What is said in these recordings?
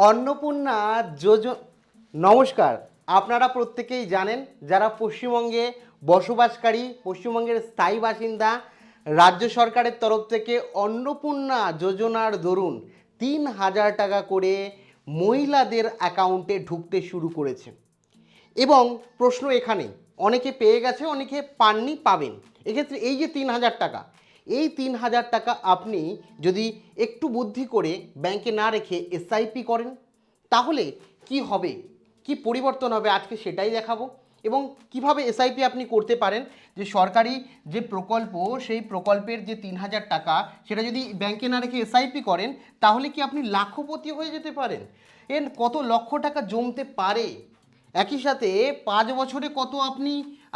অন্নপূর্ণা যোজনা। নমস্কার। আপনারা প্রত্যেকেই জানেন, যারা পশ্চিমবঙ্গে বসবাসকারী, পশ্চিমবঙ্গের স্থায়ী বাসিন্দা, রাজ্য সরকারের তরফ থেকে অন্নপূর্ণা যোজনার দরুন ৩,০০০ টাকা করে মহিলাদের অ্যাকাউন্টে ঢুকতে শুরু করেছে। এবং প্রশ্ন এখানে, অনেকে পেয়ে গেছে, অনেকে পাননি, পাবেন। এক্ষেত্রে এই যে ৩,০০০ টাকা, এই ৩,০০০ টাকা আপনি যদি একটু বুদ্ধি করে ব্যাংকে না রেখে এসআইপি করেন, তাহলে কি হবে, কি পরিবর্তন হবে, আজকে সেটাই দেখাবো। এবং কিভাবে এসআইপি আপনি করতে পারেন, যে সরকারি যে প্রকল্প, সেই প্রকল্পের যে ৩,০০০ টাকা, সেটা যদি ব্যাংকে না রেখে এসআইপি করেন, তাহলে কি আপনি লাখপতি হয়ে যেতে পারেন। এর কত লক্ষ টাকা জমতে পারে। একই সাথে ৫ বছরে কত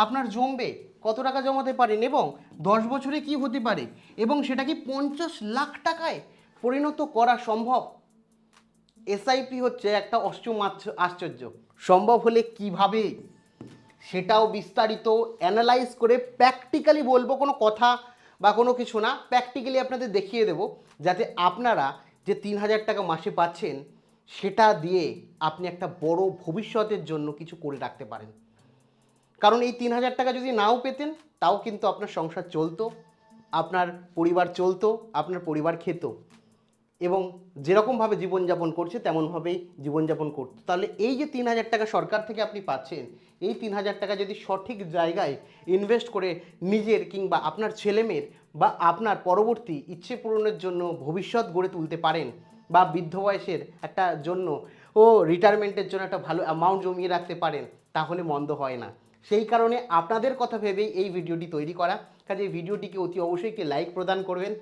আপনার জমবে, কত টাকা জমাতে পারেন, এবং ১০ বছরে কি হতে পারে, এবং সেটা কি ৫০ লাখ টাকায় পরিণত করা সম্ভব। এসআইপি হচ্ছে একটা অষ্টম আশ্চর্য। সম্ভব হলে কিভাবে, সেটাও বিস্তারিত অ্যানালাইজ করে প্র্যাকটিক্যালি বলবো, কোনো কথা বা কোনো কিছু না, প্র্যাকটিক্যালি আপনাদের দেখিয়ে দেবো, যাতে আপনারা যে ৩,০০০ টাকা মাসে পাচ্ছেন, সেটা দিয়ে আপনি একটা বড় ভবিষ্যতের জন্য কিছু করে রাখতে পারেন। কারণ এই ৩,০০০ টাকা যদি নাও পেতেন, তাও কিন্তু আপনার সংসার চলতো, আপনার পরিবার চলতো, আপনার পরিবার খেত, এবং যেরকমভাবে জীবনযাপন করছে তেমনভাবেই জীবনযাপন করতো। তাহলে এই যে ৩,০০০ টাকা সরকার থেকে আপনি পাচ্ছেন, এই ৩,০০০ টাকা যদি সঠিক জায়গায় ইনভেস্ট করে নিজের কিংবা আপনার ছেলেমেয়ের বা আপনার পরবর্তী ইচ্ছে পূরণের জন্য ভবিষ্যৎ গড়ে তুলতে পারেন, বা বৃদ্ধ বয়সের একটা জন্য রিটায়ারমেন্টের জন্য একটা ভালো অ্যামাউন্ট জমিয়ে রাখতে পারেন, তাহলে মন্দ হয় না। সেই কারণে আপনাদের কথা ভেবেই এই ভিডিওটি তৈরি করা। কাজে এই ভিডিওটিকে অতি অবশ্যই একটি লাইক প্রদান করবেন।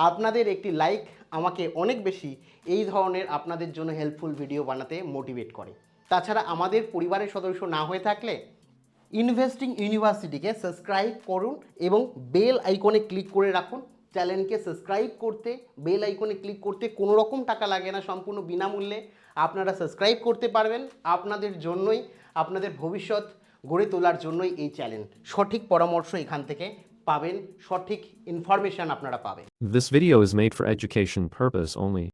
আপনাদের একটি লাইক আমাকে অনেক বেশি এই ধরনের আপনাদের জন্য হেল্পফুল ভিডিও বানাতে মোটিভেট করে। তাছাড়া আমাদের পরিবারের সদস্য না হয়ে থাকলে ইনভেস্টিং ইউনিভার্সিটিকে সাবস্ক্রাইব করুন এবং বেল আইকনে ক্লিক করে রাখুন। চ্যানেলকে সাবস্ক্রাইব করতে, বেল আইকনে ক্লিক করতে কোনো রকম টাকা লাগে না, সম্পূর্ণ বিনামূল্যে আপনারা সাবস্ক্রাইব করতে পারবেন। আপনাদের জন্যই, আপনাদের ভবিষ্যৎ গড়ে তোলার জন্যই এই চ্যানেল। সঠিক পরামর্শ এখান থেকে পাবেন, সঠিক ইনফরমেশান আপনারা পাবেন। This video is made for education purpose only.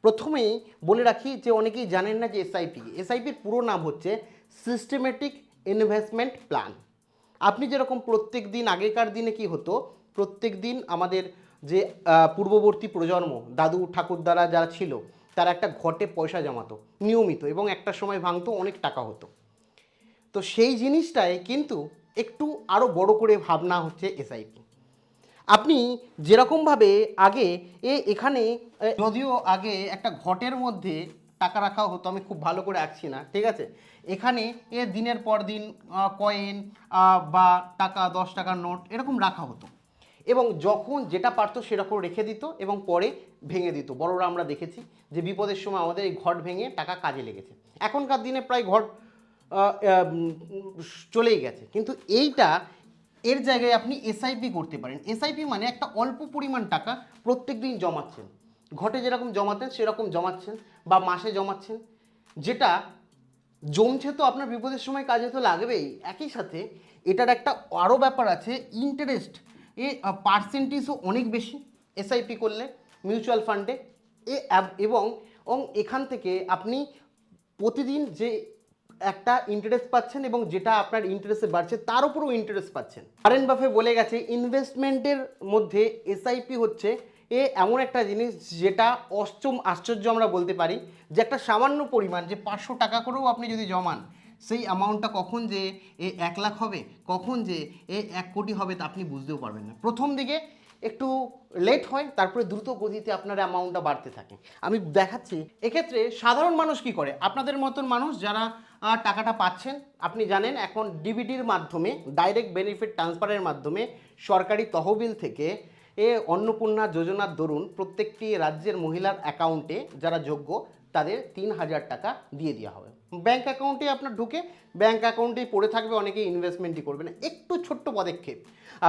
প্রথমেই বলে রাখি যে অনেকেই জানেন না যে এসআইপির পুরো নাম হচ্ছে সিস্টেমেটিক ইনভেস্টমেন্ট প্ল্যান। আপনি যেরকম প্রত্যেক দিন, আগেকার দিনে কি হতো, প্রত্যেক দিন আমাদের যে পূর্ববর্তী প্রজন্ম, দাদু ঠাকুরদারা যারা ছিল, তারা একটা ঘটে পয়সা জমাতো নিয়মিত, এবং একটা সময় ভাঙতো, অনেক টাকা হতো। তো সেই জিনিসটাই কিন্তু একটু আরও বড় করে ভাবনা হচ্ছে এসআইপি। আপনি যেরকমভাবে আগে এখানে যদিও আগে একটা ঘটের মধ্যে টাকা রাখা হতো, আমি খুব ভালো করে আঁকছি না, ঠিক আছে, এখানে দিনের পর দিন কয়েন বা টাকা, ১০ টাকার নোট এরকম রাখা হতো, এবং যখন যেটা পারতো সেরকম রেখে দিত এবং পরে ভেঙে দিত। বড়রা আমরা দেখেছি যে বিপদের সময় আমাদের এই ঘট ভেঙে টাকা কাজে লেগেছে। এখনকার দিনে প্রায় ঘট চলেই গেছে, কিন্তু এর জায়গায় আপনি এসআইপি করতে পারেন। এসআইপি মানে একটা অল্প পরিমাণ টাকা প্রত্যেক দিন জমাচ্ছেন, ঘটে যেরকম জমাতেন সেরকম জমাচ্ছেন, বা মাসে জমাচ্ছেন, যেটা জমছে তো আপনার বিপদের সময় কাজে তো লাগবেই। একই সাথে এটার একটা আরও ব্যাপার আছে, ইন্টারেস্ট পার্সেন্টেজও অনেক বেশি এসআইপি করলে মিউচুয়াল ফান্ডে। এবং এখান থেকে আপনি প্রতিদিন যে একটা ইন্টারেস্ট পাচ্ছেন, এবং যেটা আপনার ইন্টারেস্টে বাড়ছে তার উপরেও ইন্টারেস্ট পাচ্ছেন। ওয়ারেন বাফেট বলে গেছে, ইনভেস্টমেন্টের মধ্যে এসআইপি হচ্ছে এমন একটা জিনিস যেটা অষ্টম আশ্চর্য আমরা বলতে পারি, যে একটা সামান্য পরিমাণ, যে ৫০০ টাকা করেও আপনি যদি জমান, সেই অ্যামাউন্টটা কখন যে ১ লাখ হবে, কখন যে ১ কোটি হবে, তা আপনি বুঝতেও পারবেন না। প্রথম দিকে একটু লেট হয়, তারপরে দ্রুত গতিতে আপনার অ্যামাউন্টটা বাড়তে থাকে। আমি দেখাচ্ছি। এক্ষেত্রে সাধারণ মানুষ কি করে, আপনাদের মতন মানুষ যারা টাকাটা পাচ্ছেন, আপনি জানেন এখন ডিবিটির মাধ্যমে, ডাইরেক্ট বেনিফিট ট্রান্সফারের মাধ্যমে সরকারি তহবিল থেকে অন্নপূর্ণা যোজনার দরুন প্রত্যেকটি রাজ্যের মহিলার অ্যাকাউন্টে যারা যোগ্য, তাদের ৩,০০০ টাকা দিয়ে দেওয়া হবে। ব্যাঙ্ক অ্যাকাউন্টে আপনার ঢুকে ব্যাঙ্ক অ্যাকাউন্টেই পড়ে থাকবে, অনেকেই ইনভেস্টমেন্টই করবে না। একটু ছোট্ট পদক্ষেপ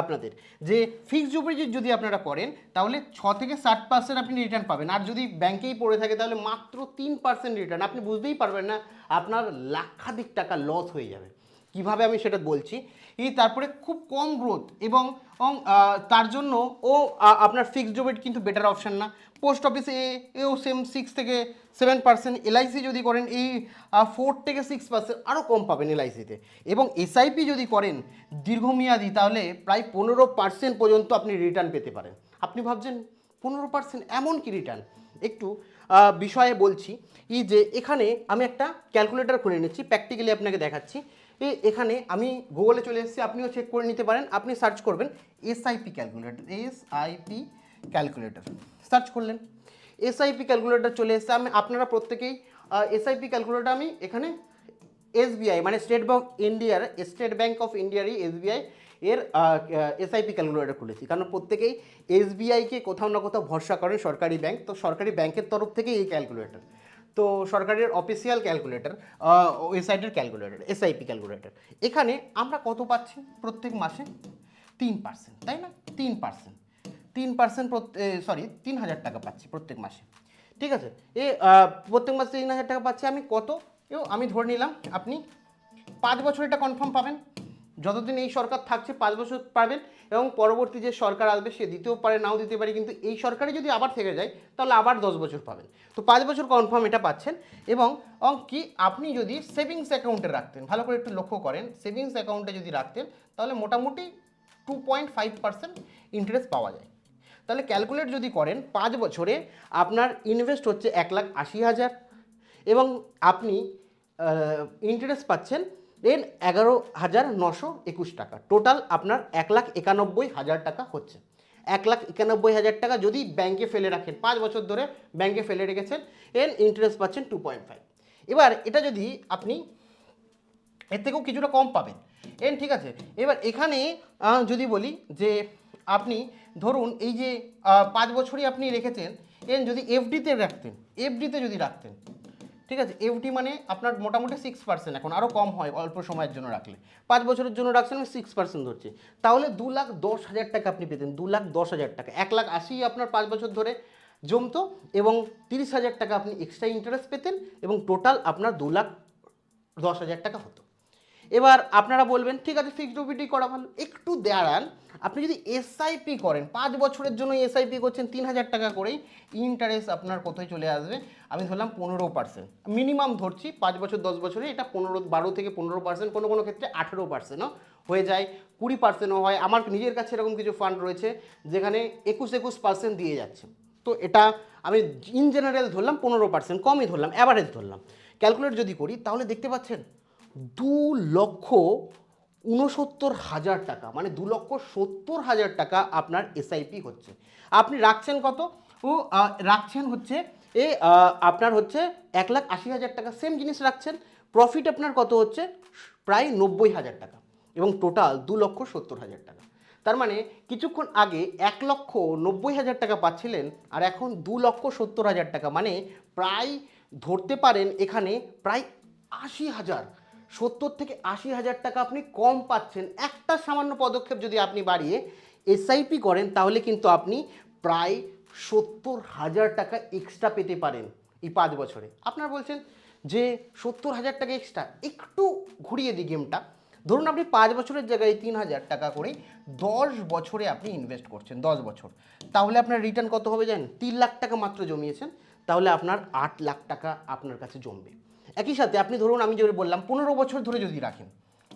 আপনাদের, যে ফিক্সড ডিপোজিট যদি আপনারা করেন, তাহলে ৬ থেকে ৭% আপনি রিটার্ন পাবেন। আর যদি ব্যাঙ্কেই পড়ে থাকে, তাহলে মাত্র ৩% রিটার্ন। আপনি বুঝতেই পারবেন না, আপনার লাক্ষাধিক টাকা লস হয়ে যাবে। কিভাবে আমি সেটা বলছি। তারপরে খুব কম গ্রোথ এবং তার জন্য আপনার ফিক্সড ডিপোজিট কিন্তু বেটার অপশান না। পোস্ট অফিসে এও সেম 6 থেকে 7%, এলআইসি যদি করেন এই 4 থেকে 6% আরও কম পাবেন এলআইসিতে। এবং এসআইপি যদি করেন দীর্ঘমেয়াদী তাহলে প্রায় 15% পর্যন্ত আপনি রিটার্ন পেতে পারেন। আপনি ভাবছেন 15% এমন কি রিটার্ন? একটু বিষয়ে বলছি যে এখানে আমি একটা ক্যালকুলেটর খুলে নিচ্ছি, প্র্যাকটিক্যালি আপনাকে দেখাচ্ছি। এখানে আমি গুগলে চলে এসেছি, আপনিও চেক করে নিতে পারেন। আপনি সার্চ করবেন SIP calculator, SIP calculator search করলেন, এসআইপি ক্যালকুলেটর চলে এসেছে। আপনারা প্রত্যেকেই এসআইপি ক্যালকুলেটর আমি এখানে এসবিআই মানে স্টেট ব্যাংক অফ ইন্ডিয়ারই এসবিআই এর এসআইপি ক্যালকুলেটর খুলেছি, কারণ প্রত্যেকেই এসবিআইকে কোথাও না কোথাও ভরসা করেন, সরকারি ব্যাংক। তো সরকারি ব্যাংকের তরফ থেকে এই ক্যালকুলেটর, তো সরকারের অফিসিয়াল ক্যালকুলেটর, ওয়েবসাইটের ক্যালকুলেটর, এসআইপি ক্যালকুলেটর। এখানে আমরা কত পাচ্ছি প্রত্যেক মাসে? 3%, তাই না? 3%, 3,000 টাকা পাচ্ছি প্রত্যেক মাসে। ঠিক আছে, প্রত্যেক মাসে 3,000 টাকা পাচ্ছি। আমি কত আমি ধরে নিলাম আপনি 5 বছর এটা কনফার্ম পাবেন। যতদিন এই সরকার থাকছে 5 বছর পাবেন, এবং পরবর্তী যে সরকার আসবে সে দিতেও পারে নাও দিতে পারে, কিন্তু এই সরকারে যদি আবার থেকে যায় তাহলে আবার 10 বছর পাবেন। তো 5 বছর কনফার্ম এটা পাচ্ছেন। এবং কি আপনি যদি সেভিংস অ্যাকাউন্টে রাখতেন, ভালো করে একটু লক্ষ্য করেন, সেভিংস অ্যাকাউন্টে যদি রাখতেন তাহলে মোটামুটি 2.5% ইন্টারেস্ট পাওয়া যায়। তাহলে ক্যালকুলেট যদি করেন 5 বছরে আপনার ইনভেস্ট হচ্ছে 1,80,000 এবং আপনি ইন্টারেস্ট পাচ্ছেন 11,921 টাকা। টোটাল আপনার 1,91,000 টাকা হচ্ছে। 1,91,000 টাকা যদি ব্যাংকে ফেলে রাখেন, 5 বছর ধরে ব্যাংকে ফেলে রেখেছেন, ইন্টারেস্ট পাচ্ছেন 2.5। এবার এটা যদি আপনি এর থেকেও কিছুটা কম পাবেন, ঠিক আছে। এবার এখানে যদি বলি যে আপনি ধরুন এই যে 5 বছরই আপনি রেখেছেন, যদি এফডিতে যদি রাখতেন, ঠিক আছে, এফডি মানে আপনার মোটামুটি 6%, এখন আরও কম হয় অল্প সময়ের জন্য রাখলে। 5 বছরের জন্য রাখছেন, আমি 6% ধরছি, তাহলে 2,10,000 টাকা আপনি পেতেন। 2,10,000 টাকা, 1,80,000 আপনার 5 বছর ধরে জমতো এবং 30,000 টাকা আপনি এক্সট্রা ইন্টারেস্ট পেতেন এবং টোটাল আপনার 2,10,000 টাকা হতো। এবার আপনারা বলবেন ঠিক আছে ফিক্সড ডিপোজিটই করা ভালো। একটু দাঁড়ান, আপনি যদি এসআইপি করেন 5 বছরের জন্য এসআইপি করছেন 3,000 টাকা করেই, ইন্টারেস্ট আপনার কোথায় চলে আসবে? আমি ধরলাম 15%, মিনিমাম ধরছি 5 বছর 10 বছরে এটা 12 থেকে 15%, কোনো কোনো ক্ষেত্রে 18%ও হয়ে যায়, 20%ও হয়। আমার নিজের কাছে এরকম কিছু ফান্ড রয়েছে যেখানে 21% দিয়ে যাচ্ছে। তো এটা আমি ইন জেনারেল ধরলাম 15%, কমই ধরলাম, অ্যাভারেজ ধরলাম। ক্যালকুলেট যদি করি তাহলে দেখতে পাচ্ছেন 2,69,000 টাকা, মানে 2,70,000 টাকা আপনার এসআইপি হচ্ছে। আপনি রাখছেন কত? রাখছেন হচ্ছে আপনার হচ্ছে 1,80,000 টাকা, সেম জিনিস রাখছেন। প্রফিট আপনার কত হচ্ছে? প্রায় 90,000 টাকা এবং টোটাল 2,70,000 টাকা। তার মানে কিছুক্ষণ আগে 1,90,000 টাকা পাচ্ছিলেন আর এখন 2,70,000 টাকা, মানে প্রায় ধরতে পারেন এখানে প্রায় 80,000, 70 থেকে 80,000 টাকা আপনি কম পাচ্ছেন। একটা সামান্য পদক্ষেপ যদি আপনি বাড়িয়ে এসআইপি করেন তাহলে কিন্তু আপনি প্রায় 70,000 টাকা এক্সট্রা পেতে পারেন এই 5 বছরে। আপনারা বলছেন যে 70,000 টাকা এক্সট্রা, একটু ঘুরিয়ে দিই গেমটা। ধরুন আপনি 5 বছরের জায়গায় 3,000 টাকা করে 10 বছরে আপনি ইনভেস্ট করছেন, 10 বছর, তাহলে আপনার রিটার্ন কত হবে জানেন? 3 লাখ টাকা মাত্র জমিয়েছেন, তাহলে আপনার 8 লাখ টাকা আপনার কাছে জমবে। একই সাথে আপনি ধরুন আমি যে বললাম 15 বছর ধরে যদি রাখেন,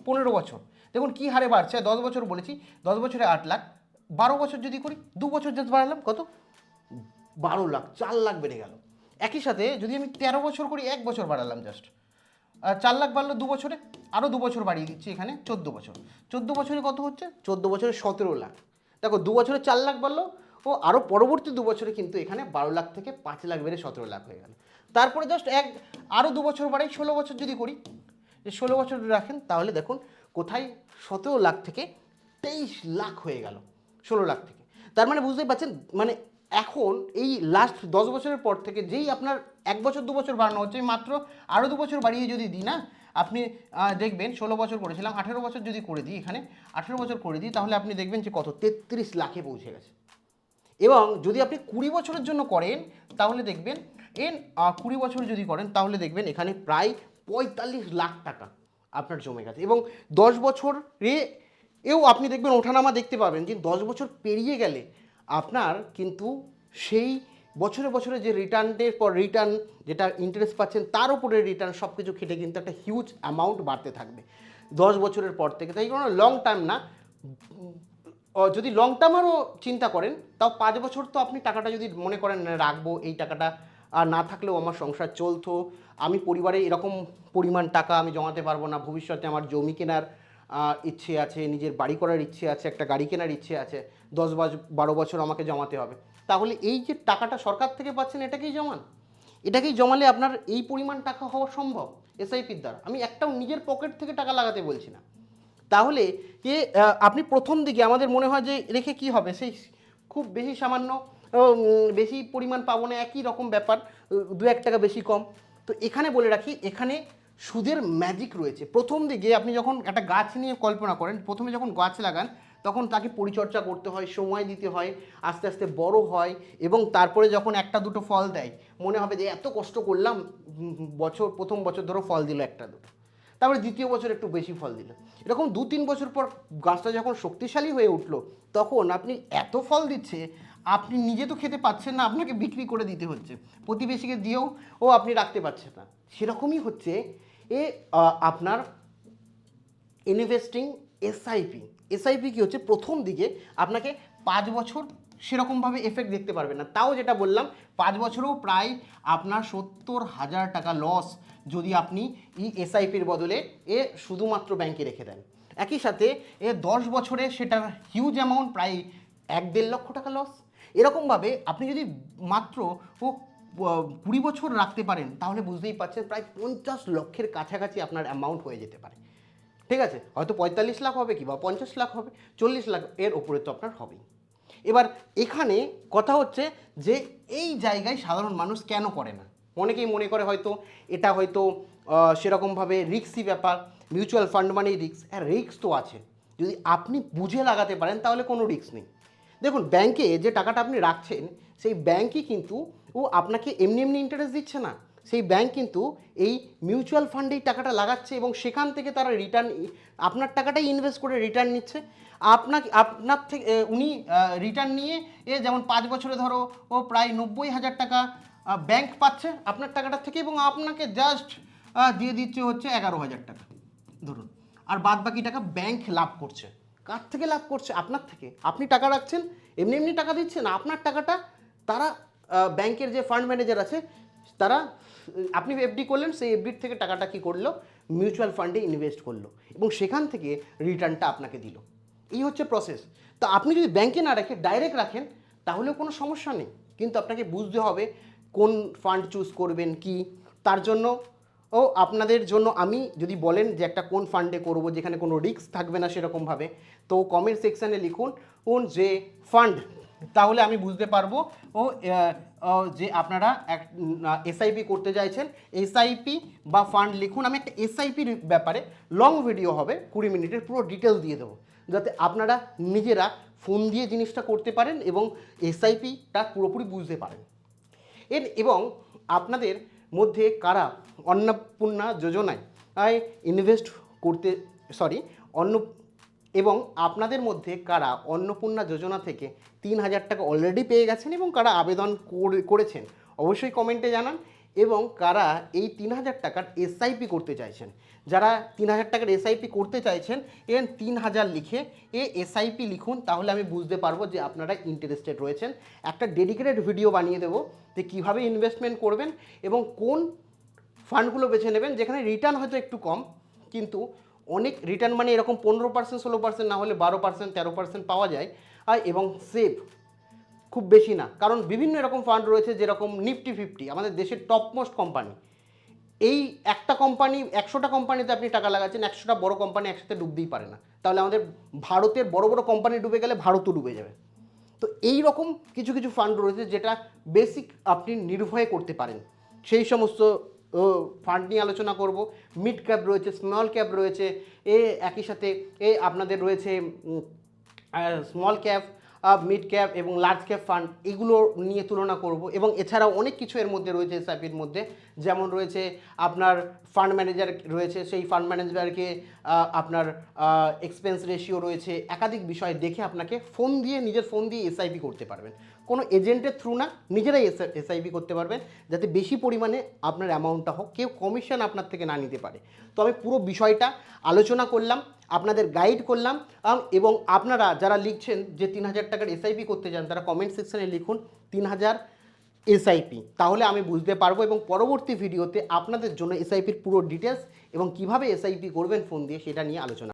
15 বছর দেখুন কী হারে বাড়ছে। 10 বছর বলেছি, 10 বছরে 8 লাখ, 12 বছর যদি করি, 2 বছর জাস্ট বাড়ালাম, কত? 12 লাখ, 4 লাখ বেড়ে গেল। একই সাথে যদি আমি 13 বছর করি, 1 বছর বাড়ালাম জাস্ট, 4 লাখ বাড়লো 2 বছরে, আরও 2 বছর বাড়িয়ে দিচ্ছি এখানে 14 বছর। 14 বছরে কত হচ্ছে? 14 বছরে 17 লাখ। দেখো 2 বছরে 4 লাখ বাড়লো, আরও পরবর্তী 2 বছরে কিন্তু এখানে 12 লাখ থেকে 5 লাখ বেড়ে 17 লাখ হয়ে গেল। তারপরে জাস্ট আরও 2 বছর বাড়াই, 16 বছর যদি করি, যে 16 বছর রাখেন তাহলে দেখুন কোথায় 17 লাখ থেকে 23 লাখ হয়ে গেল, 16 লাখ থেকে। তার মানে বুঝতেই পারছেন, মানে এখন এই লাস্ট 10 বছরের পর থেকে যেই আপনার 1 বছর 2 বছর বাড়ানো হচ্ছে, মাত্র আরও 2 বছর বাড়িয়ে যদি দিই না, আপনি দেখবেন 16 বছর করেছিলাম, 18 বছর যদি করে দিই, এখানে 18 বছর করে দিই, তাহলে আপনি দেখবেন যে কত 33 লাখে পৌঁছে গেছে। এবং যদি আপনি 20 বছরের জন্য করেন তাহলে দেখবেন 20 বছর যদি করেন তাহলে দেখবেন এখানে প্রায় 45 লাখ টাকা আপনার জমে গেছে। এবং 10 বছরে এও আপনি দেখবেন ওঠানামা দেখতে পাবেন, যে 10 বছর পেরিয়ে গেলে আপনার কিন্তু সেই বছরে বছরে যে রিটার্নের পর রিটার্ন, যেটা ইন্টারেস্ট পাচ্ছেন তার উপরে রিটার্ন, সব কিছু খেটে কিন্তু একটা হিউজ অ্যামাউন্ট বাড়তে থাকবে 10 বছরের পর থেকে। তাই কোনো লং টার্ম না, যদি লং টার্মেরও চিন্তা করেন তাও 5 বছর তো আপনি টাকাটা যদি মনে করেন রাখবো, এই টাকাটা আর না থাকলেও আমার সংসার চলতো, আমি পরিবারে এরকম পরিমাণ টাকা আমি জমাতে পারবো না, ভবিষ্যতে আমার জমি কেনার ইচ্ছে আছে, নিজের বাড়ি করার ইচ্ছে আছে, একটা গাড়ি কেনার ইচ্ছে আছে, 10-12 বছর আমাকে জমাতে হবে, তাহলে এই যে টাকাটা সরকার থেকে পাচ্ছেন এটাকেই জমান। এটাকেই জমালে আপনার এই পরিমাণ টাকা হওয়া সম্ভব এসআইপির দ্বারা। আমি একটাও নিজের পকেট থেকে টাকা লাগাতে বলছি না। তাহলে যে আপনি প্রথম দিকে আমাদের মনে হয় যে রেখে কি হবে, সেই খুব বেশি সামান্য বেশি পরিমাণ পাবো না, একই রকম ব্যাপার, 2-1 টাকা বেশি কম। তো এখানে বলে রাখি, এখানে সুদের ম্যাজিক রয়েছে। প্রথম দিকে আপনি যখন একটা গাছ নিয়ে কল্পনা করেন, প্রথমে যখন গাছ লাগান তখন তাকে পরিচর্যা করতে হয়, সময় দিতে হয়, আস্তে আস্তে বড় হয়, এবং তারপরে যখন একটা দুটো ফল দেয় মনে হবে যে এত কষ্ট করলাম, প্রথম বছর ধরো ফল দিল একটা দুটো, তারপরে দ্বিতীয় বছর একটু বেশি ফল দিল, এরকম 2-3 বছর পর গাছটা যখন শক্তিশালী হয়ে উঠলো তখন আপনি এত ফল দিচ্ছে, আপনি নিজে তো খেতে পাচ্ছেন না, আপনাকে বিক্রি করে দিতে হচ্ছে, প্রতিবেশীকে দিয়েও আপনি রাখতে পারছেন না। সেরকমই হচ্ছে আপনার ইনভেস্টিং এসআইপি। এসআইপি কী হচ্ছে, প্রথম দিকে আপনাকে 5 বছর সেরকমভাবে এফেক্ট দেখতে পারবেন না, তাও যেটা বললাম 5 বছরেও প্রায় আপনার 70,000 টাকা লস যদি আপনি এই এসআইপির বদলে শুধুমাত্র ব্যাংকে রেখে দেন। একই সাথে 10 বছরে সেটা হিউজ অ্যামাউন্ট, প্রায় 1-1.5 লক্ষ টাকা লস। এরকমভাবে আপনি যদি মাত্র 20 বছর রাখতে পারেন তাহলে বুঝতেই পারছেন প্রায় 50 লক্ষের কাছাকাছি আপনার অ্যামাউন্ট হয়ে যেতে পারে। ঠিক আছে, হয়তো 45 লাখ হবে, কি বা 50 লাখ হবে, 40 লাখ এর ওপরে তো আপনার হবেই। এবার এখানে কথা হচ্ছে যে এই জায়গায় সাধারণ মানুষ কেন করে না। অনেকেই মনে করে হয়তো এটা হয়তো সেরকমভাবে রিস্কি ব্যাপার, মিউচুয়াল ফান্ড মানেই রিস্ক। হ্যাঁ, রিস্ক তো আছে, যদি আপনি বুঝে লাগাতে পারেন তাহলে কোনো রিস্ক নেই। দেখুন, ব্যাংকে যে টাকাটা আপনি রাখছেন সেই ব্যাংকই কিন্তু আপনাকে এমনি এমনি ইন্টারেস্ট দিচ্ছে না, সেই ব্যাংক কিন্তু এই মিউচুয়াল ফান্ডেই টাকাটা লাগাচ্ছে এবং সেখান থেকে তারা রিটার্ন, আপনার টাকাটাই ইনভেস্ট করে রিটার্ন নিচ্ছে। আপনার থেকে উনি রিটার্ন নিয়ে যেমন 5 বছরে ধরো প্রায় 90,000 টাকা ব্যাংক পাচ্ছে আপনার টাকাটা থেকে, এবং আপনাকে জাস্ট দিয়ে দিচ্ছে হচ্ছে 11,000 টাকা ধরুন, আর বাদ বাকি টাকা ব্যাংক লাভ করছে। কার থেকে লাভ করছে? আপনার থেকে। আপনি টাকা রাখছেন, এমনি এমনি টাকা দিচ্ছে না, আপনার টাকাটা তারা ব্যাংকের যে ফান্ড ম্যানেজার আছে তারা, আপনি এফডি করলেন, সেই এফডির থেকে টাকাটা কী করলো, মিউচুয়াল ফান্ডে ইনভেস্ট করলো এবং সেখান থেকে রিটার্নটা আপনাকে দিল। এই হচ্ছে প্রসেস। তো আপনি যদি ব্যাংকে না রেখে ডাইরেক্ট রাখেন তাহলেও কোনো সমস্যা নেই, কিন্তু আপনাকে বুঝতে হবে কোন ফান্ড চুজ করবেন কি। তার জন্য আপনাদের জন্য আমি যদি বলেন যে একটা কোন ফান্ডে করব যেখানে কোনো রিস্ক থাকবে না সেরকমভাবে, তো কমেন্ট সেকশানে লিখুন যে ফান্ড, তাহলে আমি বুঝতে পারবো যে আপনারা এসআইপি করতে চাইছেন। এসআইপি বা ফান্ড লিখুন, আমি একটা এসআইপির ব্যাপারে লং ভিডিও হবে 20 মিনিটের, পুরো ডিটেলস দিয়ে দেবো, যাতে আপনারা নিজেরা ফোন দিয়ে জিনিসটা করতে পারেন এবং এসআইপিটা পুরোপুরি বুঝতে পারেন। এবং আপনাদের মধ্যে কারা অন্নপূর্ণা যোজনায় ইনভেস্ট করতে এবং আপনাদের মধ্যে কারা অন্নপূর্ণা যোজনা থেকে 3,000 টাকা অলরেডি পেয়ে গেছেন এবং কারা আবেদন করেছেন অবশ্যই কমেন্টে জানান, এবং কারা এই 3,000 টাকার এসআইপি করতে চাইছেন। যারা 3,000 টাকার এসআইপি করতে চাইছেন 3,000 লিখে এসআইপি লিখুন, তাহলে আমি বুঝতে পারবো যে আপনারা ইন্টারেস্টেড রয়েছেন। একটা ডেডিকেটেড ভিডিও বানিয়ে দেবো যে কীভাবে ইনভেস্টমেন্ট করবেন এবং কোন ফান্ডগুলো বেছে নেবেন যেখানে রিটার্ন হয়তো একটু কম, কিন্তু অনেক রিটার্ন মানে এরকম 15%, 16% না হলে 12%, 13% পাওয়া যায়, এবং সেফ খুব বেশি না। কারণ বিভিন্ন এরকম ফান্ড রয়েছে যেরকম নিফটি 50, আমাদের দেশের টপমোস্ট কোম্পানি, এই একটা কোম্পানি 100টা কোম্পানিতে আপনি টাকা লাগাচ্ছেন, 100টা বড় কোম্পানি একসাথে ডুবতেই পারে না, তাহলে আমাদের ভারতের বড় বড় কোম্পানি ডুবে গেলে ভারতও ডুবে যাবে। তো এই রকম কিছু কিছু ফান্ড রয়েছে যেটা বেসিক আপনি নির্ভয়ে করতে পারেন, সেই সমস্ত ফান্ড নিয়ে আলোচনা করব। মিড ক্যাপ রয়েছে, স্মল ক্যাপ রয়েছে, একই সাথে আপনাদের রয়েছে স্মল ক্যাপ, মিড ক্যাপ এবং লার্জ ক্যাপ ফান্ড এগুলো নিয়ে তুলনা করব এবং এছাড়াও অনেক কিছু এর মধ্যে রয়েছে এসআইপির মধ্যে, যেমন রয়েছে আপনার ফান্ড ম্যানেজার রয়েছে, সেই ফান্ড ম্যানেজারকে আপনার এক্সপেন্স রেশিও রয়েছে, একাধিক বিষয় দেখে আপনাকে ফোন দিয়ে নিজের ফোন দিয়ে এসআইপি করতে পারবেন, কোনো এজেন্টের থ্রু না, নিজেরাই এসআইপি করতে পারবেন, যাতে বেশি পরিমাণে আপনার অ্যামাউন্টটা হোক, কেউ কমিশন আপনার থেকে না নিতে পারে। তো আমি পুরো বিষয়টা আলোচনা করলাম, আপনাদের গাইড করলাম, এবং আপনারা যারা লিখছেন যে 3,000 টাকার এসআইপি করতে চান তারা কমেন্ট সেকশনে লিখুন 3,000 এসআইপি, তাহলে আমি বুঝতে পারবো এবং পরবর্তী ভিডিওতে আপনাদের জন্য এসআইপির পুরো ডিটেলস এবং কিভাবে এসআইপি করবেন ফোন দিয়ে সেটা নিয়ে আলোচনা